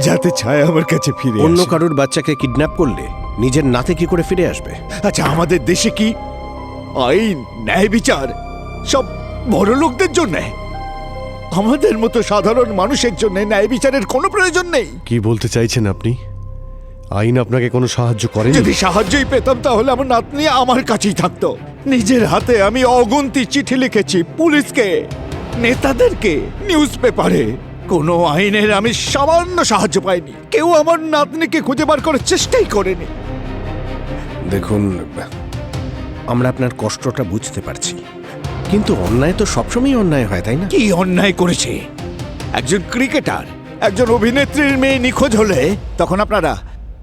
যাতে ছায়া আমার কাছে ফিরে অন্য আসে। কারোর বাচ্চাকে কিডন্যাপ করলে নিজের নাতে কি করে ফিরে আসবে? আচ্ছা, আমাদের দেশে কি আইন, ন্যায় বিচার সব বড় লোকদের জন্য? আমাদের মতো সাধারণ মানুষের জন্য ন্যায় বিচারের কোনো প্রয়োজন নেই? কি বলতে চাইছেন আপনি? আইন আপনাকে কোনো সাহায্য করেনি? যদি সাহায্যই পেতাম তাহলে আমার নাতনি আমার কাছেই থাকতো। নিজের হাতে আমি অগুন্তি চিঠি লিখেছি পুলিশকে, নেতাদেরকে, নিউজ পেপারে। কোনো আইনের আমি সামান্য সাহায্য পাইনি। কেউ আমার নাতনিকে খুঁজে বার করার চেষ্টাই করেনি। দেখুন, আমরা আপনার কষ্টটা বুঝতে পারছি, কিন্তু অন্যায় তো সবসময় অন্যায় হয়, তাই না? কি অন্যায় করেছে? একজন ক্রিকেটার, একজন অভিনেত্রীর মেয়ে নিখোঁজ হলে তখন আপনারা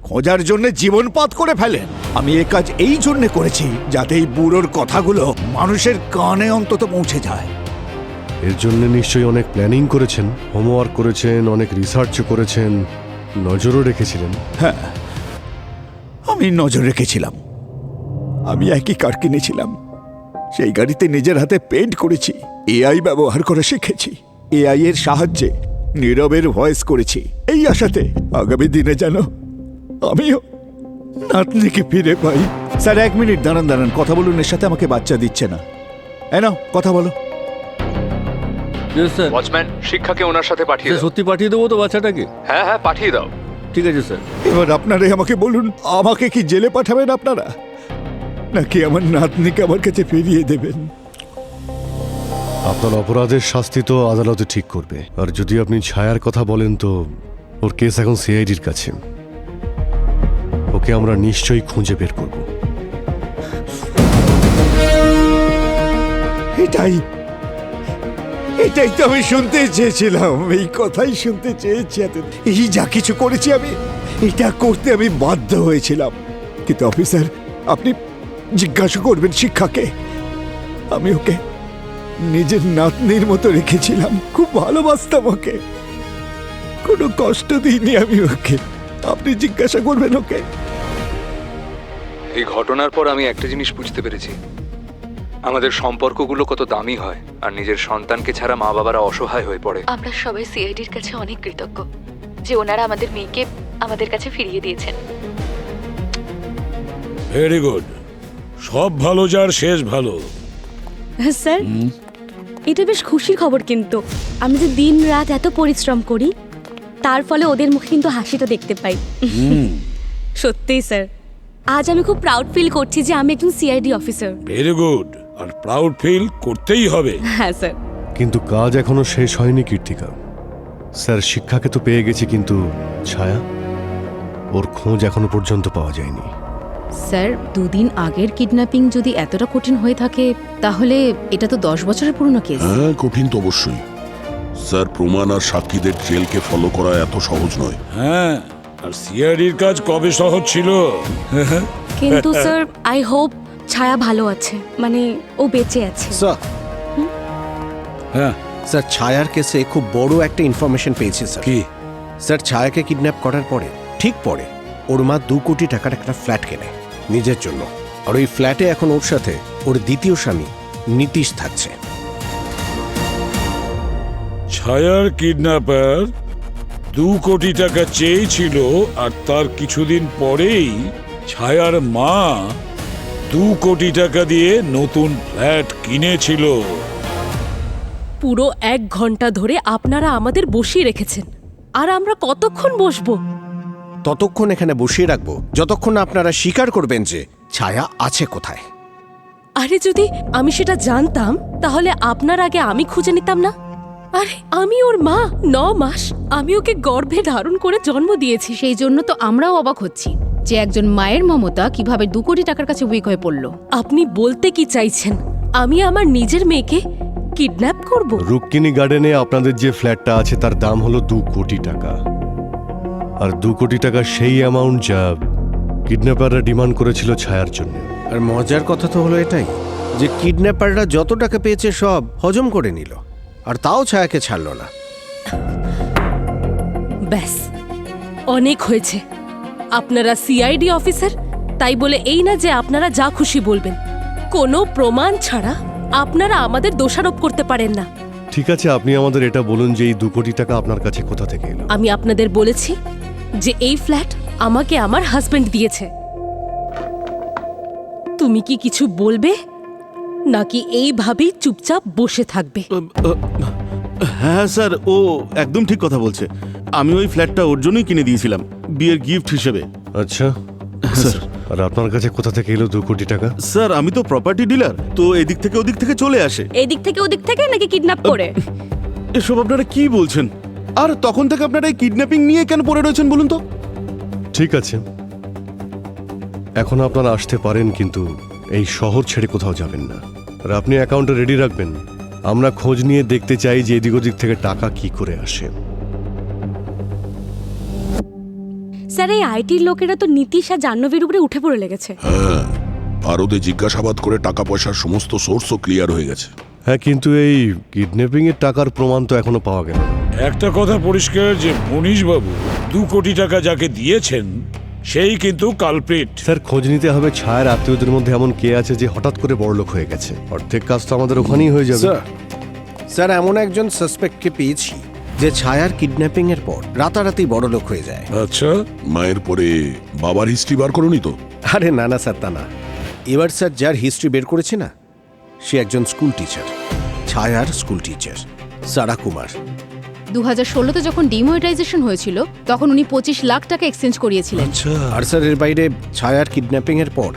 খোঁজার জন্য জীবনপাত করে ফেলেন। আমি এ কাজ এই জন্য করেছি যাতে এই বুড়োর কথাগুলো মানুষের কানে অন্তত পৌঁছে যায়। এর জন্য নিশ্চয়ই অনেক প্ল্যানিং করেছেন, হোমওয়ার্ক করেছেন, অনেক রিসার্চও করেছেন, নজরও রেখেছিলেন। হ্যাঁ, আমি নজর রেখেছিলাম। আমি একই কার কিনেছিলাম, সেই গাড়িতে নিজের হাতে পেইন্ট করেছি, এআই ব্যবহার করে শিখেছি, এআই এর সাহায্যে নীরবের ভয়েস করেছি এই আশাতে আগামী দিনে যেন আমিও নাতনিকে ফিরে পাই। স্যার, 1 মিনিট দাঁড়ান দাঁড়ান, কথা বলুন। এর সাথে আমাকে বাচ্চা দিচ্ছে না। নাও কথা বলো। স্যার, ওয়াচম্যান, শিক্ষাকে ওনার সাথে পাঠিয়ে দাও। সত্যি পাঠিয়ে দেবো তো বাচ্চাটাকে? হ্যাঁ হ্যাঁ, পাঠিয়ে দাও। ঠিক আছে স্যার। এবার আপনারাই আমাকে বলুন, আমাকে কি জেলে পাঠাবেন আপনারা, নাকি আমার নাতনিকে আমার কাছে ফিরিয়ে দেবেন? আপনার অপরাধের শাস্তি তো আদালতে ঠিক করবে। আর যদি আপনি ছায়ার কথা বলেন তো ওর কেস এখন সিআইডির কাছে। ওকে আমরা নিশ্চয়ই খুঁজে বের করব। এটাই এটাই তো আমি শুনতে চেয়েছিলাম, এই কথাই শুনতে চেয়েছি। এই যা কিছু করেছি আমি, এটা করতে আমি বাধ্য হয়েছিলাম। কিন্তু অফিসার, আপনি জিজ্ঞাসা করবেন শিক্ষাকে। আমি ওকে নিজের নাতনির মতো রেখেছিলাম, খুব ভালোবাসতাম ওকে, কোনো কষ্ট দিইনি আমি ওকে। আপনি জিজ্ঞাসা করবেন ওকে। এই ঘটনার পর আমি একটা জিনিস বুঝতে পেরেছি, আমাদের সম্পর্কগুলো কত দামি হয়, আর নিজের সন্তানকে ছাড়া মা বাবারা অসহায় হয়ে পড়ে। আমরা সবাই সিআইডির কাছে অনেক কৃতজ্ঞ যে ওনারা আমাদের মেয়েকে আমাদের কাছে ফিরিয়ে দিয়েছেন। Very good. সব ভালো যার শেষ ভালো। স্যার, এটা বেশ খুশির খবর, কিন্তু আমি যে দিন রাত এত পরিশ্রম করি তার ফলে ওদের মুখে কিন্তু হাসিটা দেখতে পাই। সত্যিই স্যার, আজ আমি খুব প্রাউড ফিল করছি যে আমি একজন সিআইডি অফিসার। ভেরি গুড, আর প্রাউড ফিল করতেই হবে। হ্যাঁ স্যার। কিন্তু কাজ এখনো শেষ হয়নি কীর্তিকা। স্যার, শিক্ষাকে তো পেয়ে গেছি, কিন্তু ছায়া, ওর খোঁজ এখনো পর্যন্ত পাওয়া যায়নি। স্যার, 2 দিন আগের কিডন্যাপিং যদি এতটা কঠিন হয়ে থাকে তাহলে এটা তো 10 বছরের পুরনো কেস। হ্যাঁ, কঠিন তো অবশ্যই। স্যার, প্রমাণ আর সাক্ষীদের ট্রেলকে ফলো করা এত সহজ নয়। হ্যাঁ, আর সিআইডির কাজ কবে সহজ ছিল? কিন্তু স্যার, আই হোপ ছায়া ভালো আছে, মানে ও বেঁচে আছে। স্যার, হ্যাঁ স্যার, ছায়ার কেসে খুব বড় একটা ইনফরমেশন পেয়েছি স্যার। কি? স্যার, ছায়াকে কিডন্যাপ করার পরে ঠিক পরে ওর মা 2 কোটি টাকার একটা ফ্ল্যাট কেনে নিজের জন্য, আর ওই ফ্ল্যাটে এখন ওর সাথে ওর দ্বিতীয় স্বামী নীতিশ থাকছে। ছায়ার কিডন্যাপার 2 কোটি টাকা চেয়েছিল, আর তার কিছুদিন পরেই ছায়ার মা 2 কোটি টাকা দিয়ে নতুন ফ্ল্যাট কিনেছিল। পুরো 1 ঘন্টা ধরে আপনারা আমাদের বসিয়ে রেখেছেন, আর আমরা কতক্ষণ বসবো? ততক্ষণ এখানে বসিয়ে রাখবো যতক্ষণ না আপনারা স্বীকার করবেন যে ছায়া আছে কোথায়। আরে, যদি আমি সেটা জানতাম তাহলে আপনার আগে আমি খুঁজে নিতাম না? আরে, আমি ওর মা, 9 মাস আমি ওকে গর্ভে ধারণ করে জন্ম দিয়েছি। সেই জন্য তো আমরাও অবাক হচ্ছি যে একজন মায়ের মমতা কিভাবে 2 কোটি টাকার কাছে উইক হয়ে পড়ল। আপনি বলতে কি চাইছেন আমি আমার নিজের মেয়েকে কিডন্যাপ করব? রুক্মিণী গার্ডেনে আপনাদের যে ফ্ল্যাটটা আছে তার দাম হলো 2 কোটি টাকা। আর 2 কোটি টাকা সেই অ্যামাউন্ট যা কিডন্যাপাররা ডিমান্ড করেছিল ছায়ার জন্য। আর মজার কথা তো হলো এটাই যে কিডন্যাপাররা যত টাকা পেয়েছে সব হজম করে নিল, আর তাও ছায়াকে ছাড়লো না। ব্যাস, অনেক হয়েছে। আপনারা সিআইডি অফিসার, তাই বলে এই না যে আপনারা যা খুশি বলবেন। কোনো প্রমাণ ছাড়া আপনারা আমাদের দোষারোপ করতে পারেন না। ঠিক আছে, আপনি আমাদের এটা বলুন যে এই 2 কোটি টাকা আপনার কাছে কোথা থেকে এলো? আমি আপনাদের বলেছি যে এই ফ্ল্যাট আমাকে আমার হাজবেন্ড দিয়েছে। তুমি কি কিছু বলবে নাকি এইভাবেই চুপচাপ বসে থাকবে? হ্যাঁ স্যার, ও একদম ঠিক কথা বলছে। আমি ওই ফ্ল্যাটটা ওর জন্যই কিনে দিয়েছিলাম, বিয়ের গিফট হিসেবে। আচ্ছা স্যার, আর আপনার কাছে কোথা থেকে এলো 2 কোটি টাকা? স্যার, আমি তো প্রপার্টি ডিলার, তো এদিক থেকে ওদিক থেকে চলে আসে। এদিক থেকে ওদিক থেকে নাকি কিডন্যাপ করে? এসব আপনারা কি বলছেন? আর তখন থেকে আপনারা এই কিডন্যাপিং নিয়ে কেন পড়ে রয়েছেন বলুন তো? ঠিক আছে, এখন আপনারা আসতে পারেন, কিন্তু এই শহর ছেড়ে কোথাও যাবেন না। আর আপনি অ্যাকাউন্টে রেডি রাখবেন। আমরা খোঁজ নিয়ে দেখতে চাই যে এদিক ওদিক থেকে টাকা কি করে আসে। স্যার, এই আইটির লোকেরা তো নীতিশ আর জাহ্নবীর উপরে উঠে পড়ে লেগেছে। হ্যাঁ, আর ওদের জিজ্ঞাসাবাদ করে টাকা পয়সার সমস্ত সোর্সও ক্লিয়ার হয়ে গেছে। হ্যাঁ, কিন্তু এই কিডন্যাপিং এর টাকার প্রমাণ তো এখনো পাওয়া গেল না। একটা কথা পরিষ্কার যে মনীশ বাবু 2 কোটি টাকা যাকে দিয়েছেন সেই কিন্তু কালপ্রিট। স্যার, খোঁজ নিতে হবে ছায়ার আত্মীয়দের মধ্যে এমন কে আছে যে হঠাৎ করে বড়লোক হয়ে গেছে। অর্ধেক কাজ তো আমাদের ওখানেই হয়ে যাবে। স্যার, এমন একজন সাসপেক্টকে পেয়েছি যে ছায়ার কিডন্যাপিং এর পর রাতারাতি বড়লোক হয়ে যায়। আচ্ছা, মায়ের পরে বাবার হিস্ট্রি বার করনি তো? আরে না না স্যার, তা না। এবার স্যার যার হিস্ট্রি বের করেছে না, সে একজন স্কুল টিচার, ছায়ার স্কুল টিচার সারা কুমার। 2016-তে যখন ডিমনিটাইজেশন হয়েছিল তখন উনি 25 লাখ টাকা এক্সচেঞ্জ করিয়েছিলেন। আর স্যার এর বাইরে ছায়ার কিডন্যাপিং এর পর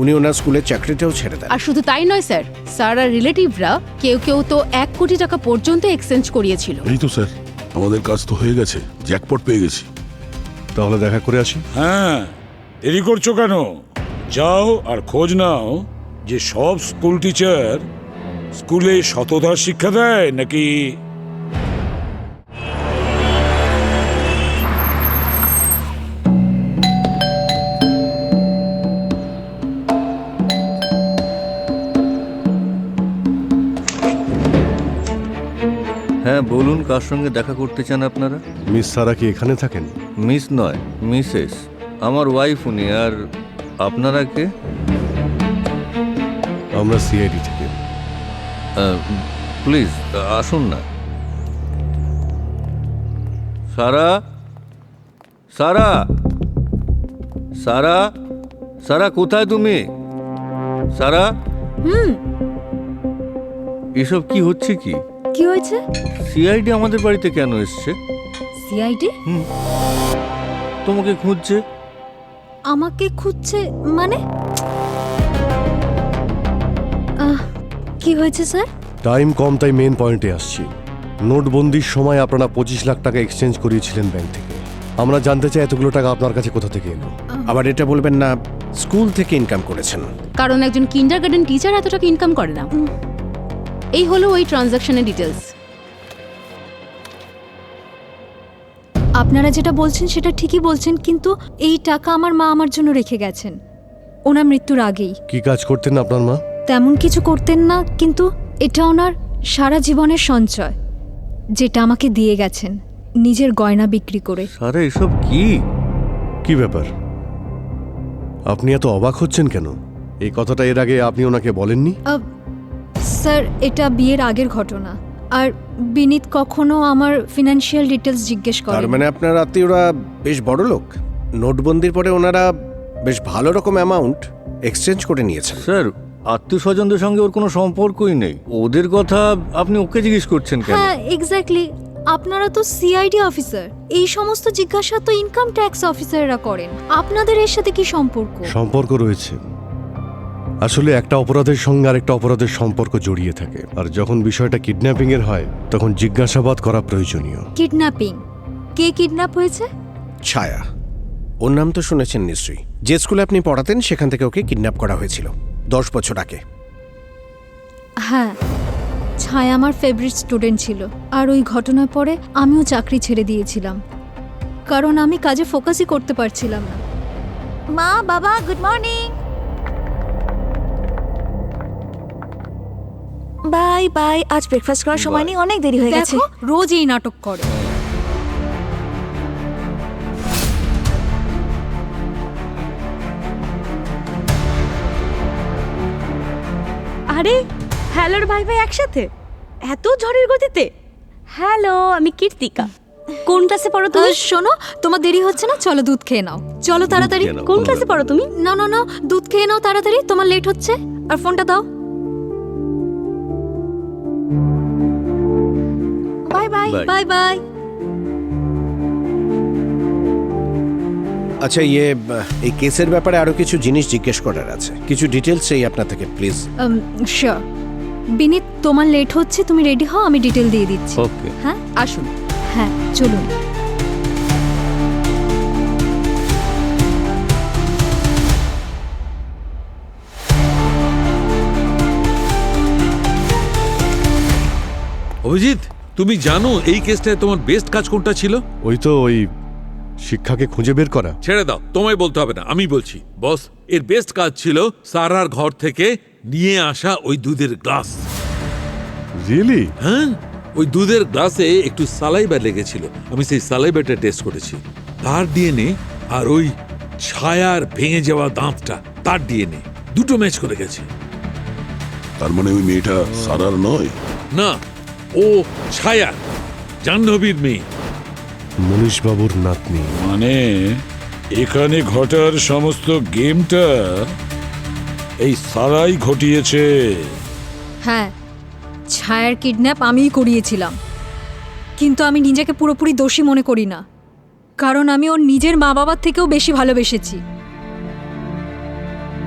উনি ওনার স্কুলের চাকরিটাও ছেড়ে দেন। আর শুধু তাই নয় স্যার, সারার রিলেটিভরা কেউ কেউ তো 1 কোটি টাকা পর্যন্ত এক্সচেঞ্জ করিয়েছিল। এই তো স্যার, আমাদের কাজ তো হয়ে গেছে, জ্যাকপট পেয়ে গেছি। তাহলে দেখা করে আসি। হ্যাঁ, দেরি করছো কেন? যাও আর খোঁজ নাও যে সব স্কুল টিচার স্কুলে সততার শিক্ষা দেয় নাকি। হ্যাঁ বলুন, কার সঙ্গে দেখা করতে চান আপনারা? মিস সারা কি এখানে থাকেন? মিস নয়, মিসেস। আমার ওয়াইফ উনি। আর আপনারা কে? আমরা সিআইডি থেকে। প্লিজ আসুন না। সারা, সারা, সারা, সারা কোথায় তুমি? সারা, এসব কি হচ্ছে? কি কি হয়েছে? সিআইডি আমাদের বাড়িতে কেন এসছে? সিআইডি তোমাকে খুঁজছে। আমাকে খুঁজছে মানে? কি হয়েছে স্যার? টাইম কম, তাই মেন পয়েন্টে আসছি। নোটবন্দির সময় আপনারা 25 লাখ টাকা এক্সচেঞ্জ করিয়েছিলেন ব্যাংক থেকে। আমরা জানতে চাই এতগুলো টাকা আপনার কাছে কোথা থেকে এলো। আবার এটা বলবেন না স্কুল থেকে ইনকাম করেছেন। কারণ একজন কিন্ডারগার্টেন টিচার এত টাকা ইনকাম করে না। এই হলো ওই ট্রানজ্যাকশনের ডিটেলস। আপনারা যেটা বলছেন সেটা ঠিকই বলছেন, কিন্তু এই টাকা আমার মা আমার জন্য রেখে গেছেন ওনার মৃত্যুর আগেই। কি কাজ করতেন আপনার মা? তেমন কিছু করতেন না, কিন্তু এটা ওনার সারা জীবনের সঞ্চয়, যেটা আমাকে দিয়ে গেছেন নিজের গয়না বিক্রি করে। সারা এসব কি? কি ব্যাপার, আপনি এত অবাক হচ্ছেন কেন? এই কথাটা এর আগে আপনি ওনাকে বলেননি? স্যার, এটা বিয়ের আগের ঘটনা, আর বিনীত কখনো আমার ফিনান্সিয়াল ডিটেলস জিজ্ঞেস করে। তার মানে আপনার আত্মীয়রা বেশ বড় লোক। নোটবন্দির পরে ওনারা বেশ ভালো রকম অ্যামাউন্ট এক্সচেঞ্জ করে নিয়েছেন। স্যার, আত্মীয় স্বজনদের সঙ্গে ওর কোনো সম্পর্কই নেই। ওদের কথা আপনি ওকে জিজ্ঞেস করছেন কেন? হ্যাঁ, এক্স্যাক্টলি। আপনারা তো সিআইডি অফিসার, এই সমস্ত জিজ্ঞাসা তো ইনকাম ট্যাক্স অফিসাররা করেন। আপনাদের এর সাথে কি সম্পর্ক? সম্পর্ক রয়েছে। আসলে একটা অপরাধের সঙ্গে আরেকটা অপরাধের সম্পর্ক জড়িয়ে থাকে, আর যখন বিষয়টা কিডন্যাপিং এর হয় তখন জিজ্ঞাসাবাদ করা প্রয়োজনীয়। কিডন্যাপিং? কে কিডন্যাপ হয়েছে? ছায়া। ওর নাম তো শুনেছেন নিশ্চয়ই। যে স্কুলে আপনি পড়াতেন সেখান থেকে ওকে কিডন্যাপ করা হয়েছিল 10 বছর আগে। হ্যাঁ, ছায়া আমার ফেভারিট স্টুডেন্ট ছিল। আর ওই ঘটনার পরে আমিও চাকরি ছেড়ে দিয়েছিলাম, কারণ আমি কাজে ফোকাসই করতে পারছিলাম না। মা, বাবা, গুড মর্নিং। Bye bye. আজ ব্রেকফাস্ট করার সময় নেই, অনেক দেরি হয়ে গেছে। দেখো, রোজ এই নাটক করে। আরে হ্যালোর ভাই ভাই একসাথে এত ঝড়ের গতিতে? হ্যালো, আমি কীর্তিকা। কোন ক্লাসে পড়ো তুমি? শোনো, তোমার দেরি হচ্ছে না, চলো দুধ খেয়ে নাও। চলো তাড়াতাড়ি। কোন ক্লাসে পড়ো তুমি? না না না, দুধ খেয়ে নাও তাড়াতাড়ি, তোমার লেট হচ্ছে। আর ফোনটা দাও। Bye bye. Bye bye. আচ্ছা, এই কেসের ব্যাপারে আরো কিছু জিনিস জিজ্ঞেস করার আছে। কিছু ডিটেলস চাই আপনার থেকে, প্লিজ। শিওর। বিনীত, তোমার লেট হচ্ছে, তুমি রেডি হও, আমি ডিটেল দিয়ে দিচ্ছি। ওকে। হ্যাঁ আসুন। হ্যাঁ চলুন। অভিজিৎ, তুমি জানো এই কেসটায় তোমার বেস্ট কাজ কোনটা ছিল? ওই শিক্ষাকে খুঁজে বের করা। ছেড়ে দাও, তোমায় বলতে হবে না, আমি বলছি। বস, এর বেস্ট কাজ ছিল সারার ঘর থেকে নিয়ে আসা ওই দুধের গ্লাস। রিয়েলি? হ্যাঁ, ওই দুধের গ্লাসে একটু সালাইবা লেগেছিল। আমি সেই সালাইবাটা টেস্ট করেছি। তার ডিএনএ আর ওই ছায়ার ভেঙে যাওয়া দাঁতটা, তার ডিএনএ দুটো ম্যাচ করে গেছে। তার মানে ওই মেয়েটা সারার নয়? না, ও ছায়া, জাহ্নবীর মেয়ে। মনীষ বাবুর নাতনি। মানে এখানে ঘটার সমস্ত গেমটা এই সারাই ঘটিয়েছে। হ্যাঁ, ছায়ার কিডন্যাপ আমিই করিয়েছিলাম, কিন্তু আমি নিজেকে পুরোপুরি দোষী মনে করি না, কারণ আমি ওর নিজের মা বাবার থেকেও বেশি ভালোবেসেছি।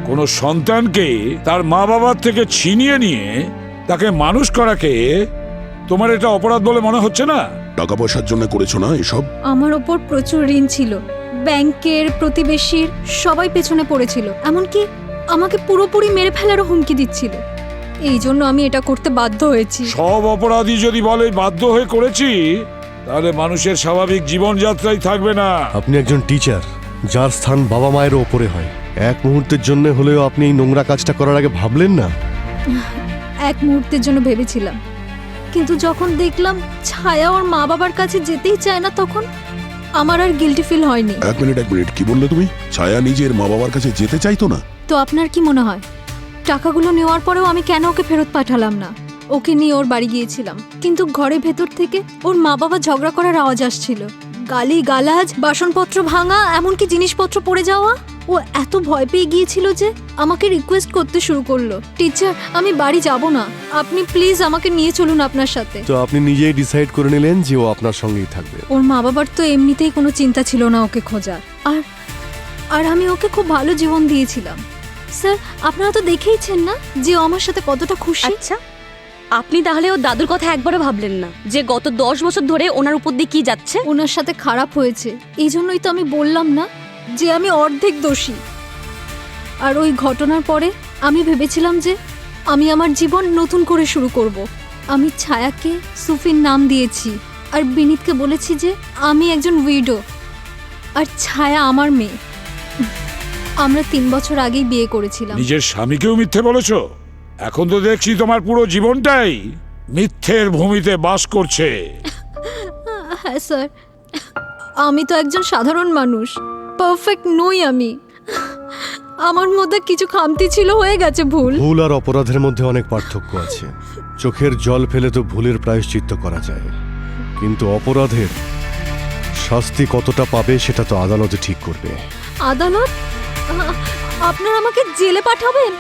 কোনো সন্তানকে তার মা বাবার থেকে ছিনিয়ে নিয়ে তাকে মানুষ করাকে তোমার এটা অপরাধ বলে মনে হচ্ছে না? টাকা পয়সার জন্য করেছো না এসব? আমার ওপর প্রচুর ঋণ ছিল, ব্যাংকের, প্রতিবেশীর, সবাই পেছনে পড়েছিল, এমনকি আমাকে পুরোপুরি মেরে ফেলারও হুমকি দিচ্ছিল। এই জন্য আমি এটা করতে বাধ্য হয়েছি। সব অপরাধী যদি বলে বাধ্য হয়ে করেছি, তাহলে মানুষের স্বাভাবিক জীবনযাত্রাই থাকবে না। আপনি একজন টিচার, যার স্থান বাবা মায়ের ওপরে হয়। এক মুহূর্তের জন্য হলেও আপনি এই নোংরা কাজটা করার আগে ভাবলেন না? এক মুহূর্তের জন্য ভেবেছিলাম, কিন্তু যখন দেখলাম ছায়া ওর মা বাবার কাছে যেতেই চায় না, তখন আমার আর গিল্টি ফিল হয়নি। এক মিনিট, কি বললে তুমি? ছায়া নিজের মা বাবার কাছে যেতে চাইতো না? তো আপনার কি মনে হয় টাকাগুলো নেওয়ার পরেও আমি কেন ওকে ফেরত পাঠালাম না? ওকে নিয়ে ওর বাড়ি গিয়েছিলাম, কিন্তু ঘরের ভেতর থেকে ওর মা বাবা ঝগড়া করার আওয়াজ আসছিল, গালি গালাজ, বাসনপত্র ভাঙা, এমনকি জিনিসপত্র পড়ে যাওয়া। ও এত ভয় পেয়ে গিয়েছিল যে আমাকে রিকোয়েস্ট করতে শুরু করলো, টিচার আমি বাড়ি যাব না, আপনি প্লিজ আমাকে নিয়ে চলুন আপনার সাথে। তো আপনি নিজেই ডিসাইড করে নিলেন যে ও আপনার সঙ্গেই থাকবে? ওর মা বাবার তো এমনিতেই কোনো চিন্তা ছিল না ওকে খোঁজার, আর আমি ওকে খুব ভালো জীবন দিয়েছিলাম। স্যার, আপনারা তো দেখেইছেন না যে ও আমার সাথে কতটা খুশি। আচ্ছা, আপনি তাহলে ওর দাদুর কথা একবারও ভাবলেন না যে গত 10 বছর ধরে ওনার উপর দিয়ে কি যাচ্ছে? ওনার সাথে খারাপ হয়েছে, এই জন্যই তো আমি বললাম না যে আমি অর্ধেক দোষী। আর ওই ঘটনার পরে আমি ভেবেছিলাম যে আমি আমার জীবন নতুন করে শুরু করব। আমি ছায়াকে সুফির নাম দিয়েছি, আর বিনীতকে বলেছি যে আমি একজন উইডো, আর ছায়া আমার মেয়ে। আমরা 3 বছর আগেই বিয়ে করেছিলাম। নিজের স্বামীকেও মিথ্যে বলেছো? এখন তো দেখছি তোমার পুরো জীবনটাই মিথ্যের ভূমিতে বাস করছে। হ্যাঁ স্যার, আমি তো একজন সাধারণ মানুষ, পারফেক্ট নই আমি। আমার মধ্যে কিছু খামতি ছিল, হয়ে গেছে ভুল। ভুল আর অপরাধের মধ্যে অনেক পার্থক্য আছে। চোখের জল ফেলে তো ভুলের প্রায়শ্চিত্ত করা যায়, কিন্তু অপরাধের শাস্তি কতটা পাবে সেটা তো আদালতে ঠিক করবে। আদালত? আপনারা আমাকে জেলে পাঠাবেন?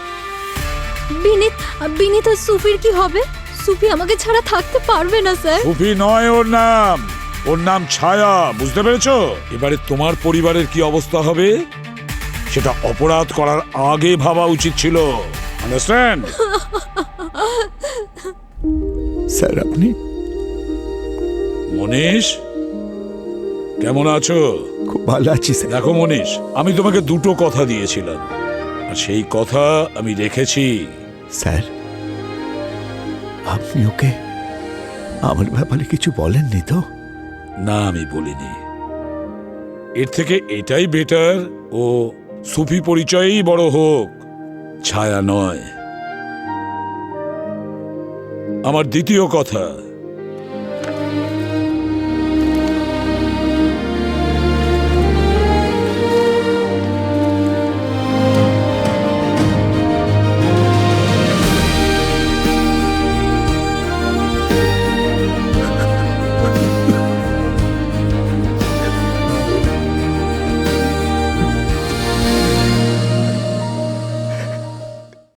বিনীত আর সুফির কি হবে? সুফি আমাকে ছাড়া থাকতে পারবে না স্যার। সুফি নয় ওর নাম ছায়া, বুঝতে পেরেছো? এবারে তোমার পরিবারের কি অবস্থা হবে সেটা অপরাধ করার আগে ভাবা উচিত ছিল, আন্ডারস্ট্যান্ড? স্যার আপনি? মনীষ, কেমন আছো? খুব ভালো আছি স্যার। দেখো মনীষ, আমি তোমাকে দুটো কথা দিয়েছিলাম আর সেই কথা আমি রেখেছি। স্যার, আপনি ওকে আমার ব্যাপারে কিছু বলেননি তো? না, আমি বলিনি। এর থেকে এটাই বেটার ও সুফি পরিচয়েই বড় হোক, ছায়া নয়। আমার দ্বিতীয় কথা,